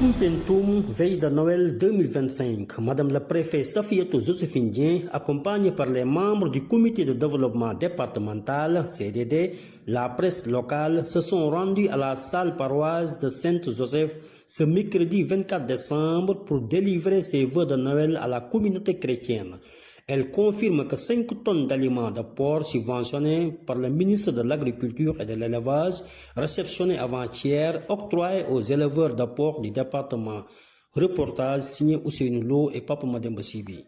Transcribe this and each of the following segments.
Koumpentoum, veille de Noël 2025. Madame la préfète Safiatou Joséphine Dien, accompagnée par les membres du comité de développement départemental, CDD, la presse locale, se sont rendus à la salle paroisse de Saint-Joseph ce mercredi 24 décembre pour délivrer ses vœux de Noël à la communauté chrétienne. Elle confirme que 5 tonnes d'aliments de porc subventionnés par le ministre de l'Agriculture et de l'Élevage, réceptionnés avant-hier, octroyés aux éleveurs de porc du département. Reportage signé Ousseynou Lo et Papa Mademba Sibi.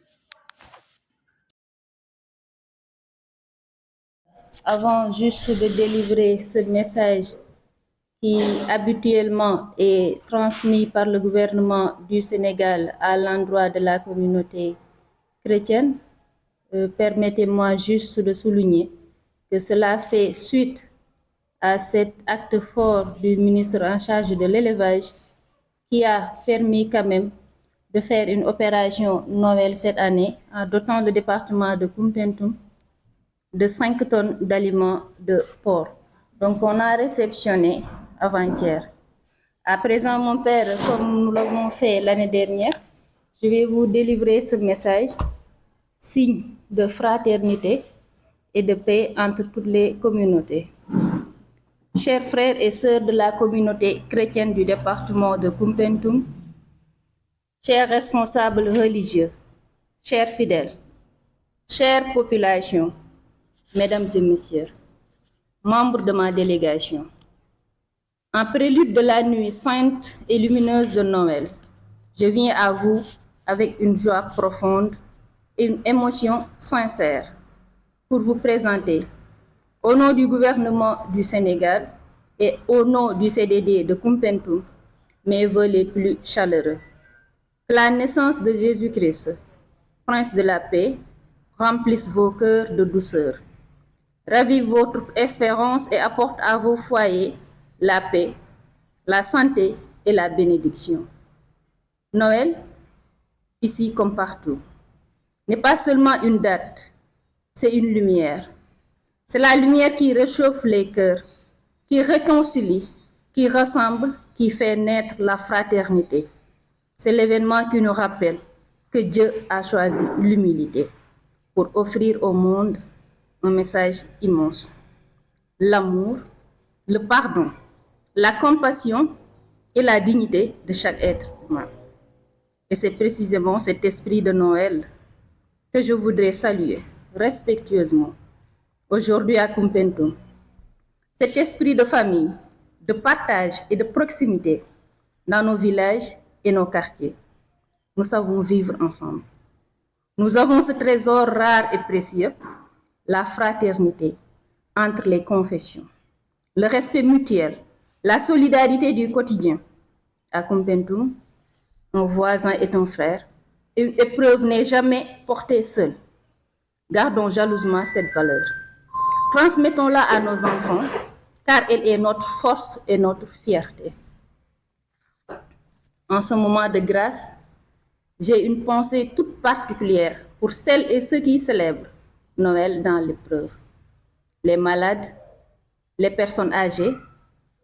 Avant juste de délivrer ce message qui habituellement est transmis par le gouvernement du Sénégal à l'endroit de la communauté chrétienne, permettez-moi juste de souligner que cela fait suite à cet acte fort du ministre en charge de l'élevage qui a permis quand même de faire une opération Noël cette année en dotant le département de Koumpentoum de 5 tonnes d'aliments de porc. Donc on a réceptionné avant-hier. À présent, mon père, comme nous l'avons fait l'année dernière, je vais vous délivrer ce message, signe de fraternité et de paix entre toutes les communautés. Chers frères et sœurs de la communauté chrétienne du département de Koumpentoum, chers responsables religieux, chers fidèles, chère population, mesdames et messieurs, membres de ma délégation, en prélude de la nuit sainte et lumineuse de Noël, je viens à vous avec une joie profonde et une émotion sincère pour vous présenter, au nom du gouvernement du Sénégal et au nom du CDD de Koumpentoum, mes vœux les plus chaleureux. Que la naissance de Jésus-Christ, Prince de la paix, remplisse vos cœurs de douceur, ravive votre espérance et apporte à vos foyers la paix, la santé et la bénédiction. Noël, ici comme partout, n'est pas seulement une date, c'est une lumière. C'est la lumière qui réchauffe les cœurs, qui réconcilie, qui rassemble, qui fait naître la fraternité. C'est l'événement qui nous rappelle que Dieu a choisi l'humilité pour offrir au monde un message immense. L'amour, le pardon, la compassion et la dignité de chaque être humain. Et c'est précisément cet esprit de Noël que je voudrais saluer respectueusement aujourd'hui à Koumpentoum. Cet esprit de famille, de partage et de proximité dans nos villages et nos quartiers. Nous savons vivre ensemble. Nous avons ce trésor rare et précieux, la fraternité entre les confessions, le respect mutuel, la solidarité du quotidien. À Koumpentoum, un voisin est un frère, et une épreuve n'est jamais portée seule. Gardons jalousement cette valeur. Transmettons-la à nos enfants, car elle est notre force et notre fierté. En ce moment de grâce, j'ai une pensée toute particulière pour celles et ceux qui célèbrent Noël dans l'épreuve. Les malades, les personnes âgées,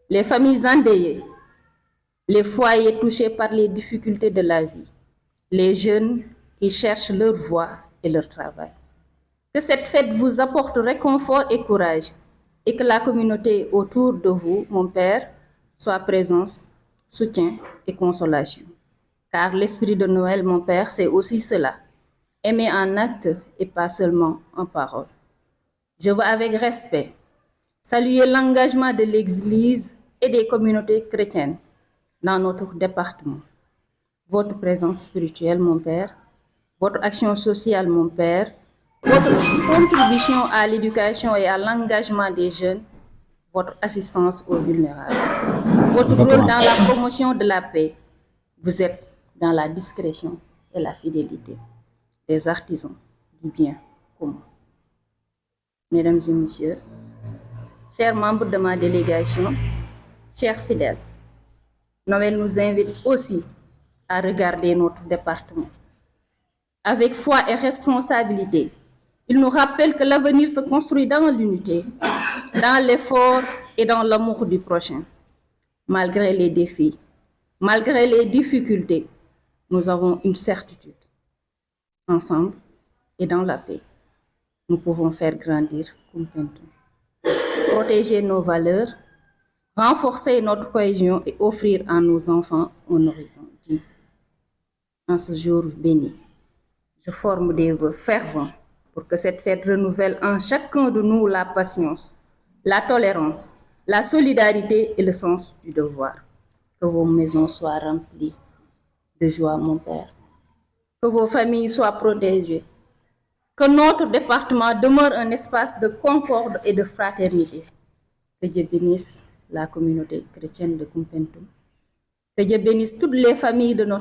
les familles endeuillées, les foyers touchés par les difficultés de la vie, les jeunes qui cherchent leur voie et leur travail. Que cette fête vous apporte réconfort et courage et que la communauté autour de vous, mon Père, soit présence, soutien et consolation. Car l'esprit de Noël, mon Père, c'est aussi cela. Aimer en acte et pas seulement en parole. Je veux avec respect saluer l'engagement de l'Église et des communautés chrétiennes dans notre département. Votre présence spirituelle, mon Père, votre action sociale, mon Père, votre contribution à l'éducation et à l'engagement des jeunes, votre assistance aux vulnérables, votre rôle dans la promotion de la paix. Vous êtes dans la discrétion et la fidélité des artisans du bien commun. Mesdames et messieurs, chers membres de ma délégation, chers fidèles, Noël nous invite aussi à regarder notre département. Avec foi et responsabilité, il nous rappelle que l'avenir se construit dans l'unité, dans l'effort et dans l'amour du prochain. Malgré les défis, Malgré les difficultés, nous avons une certitude. Ensemble et dans la paix, nous pouvons faire grandir Koumpentoum, protéger nos valeurs, renforcer notre cohésion et offrir à nos enfants un horizon digne. En ce jour béni, je forme des vœux fervents pour que cette fête renouvelle en chacun de nous la patience, la tolérance, la solidarité et le sens du devoir. Que vos maisons soient remplies de joie, mon Père. Que vos familles soient protégées. Que notre département demeure un espace de concorde et de fraternité. Que Dieu bénisse la communauté chrétienne de Koumpentoum. Que Dieu bénisse toutes les familles de notre